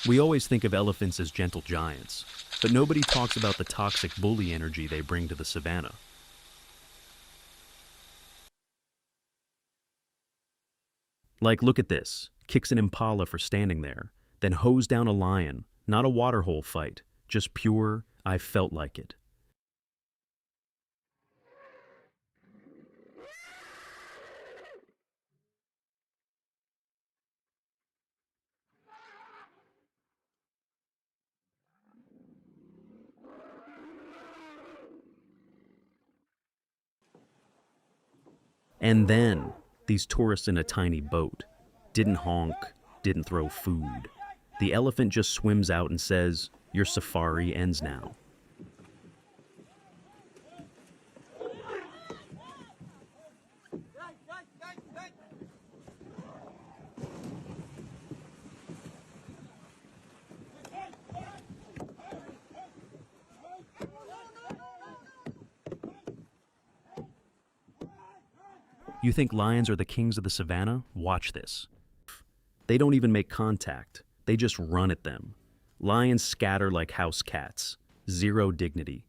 We always think of elephants as gentle giants, but nobody talks about the toxic bully energy they bring to the savannah. Like, look at this. Kicks an impala for standing there, then hose down a lion. Not a waterhole fight, just pure, I felt like it. And then, these tourists in a tiny boat. Didn't honk, didn't throw food. The elephant just swims out and says, "Your safari ends now." You think lions are the kings of the savannah? Watch this. They don't even make contact. They just run at them. Lions scatter like house cats. Zero dignity.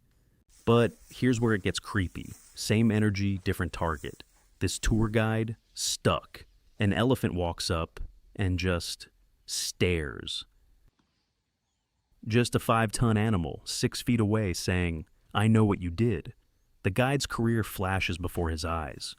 But here's where it gets creepy. Same energy, different target. This tour guide, stuck. An elephant walks up and just stares. Just a 5-ton animal, 6 feet away, saying, "I know what you did." The guide's career flashes before his eyes.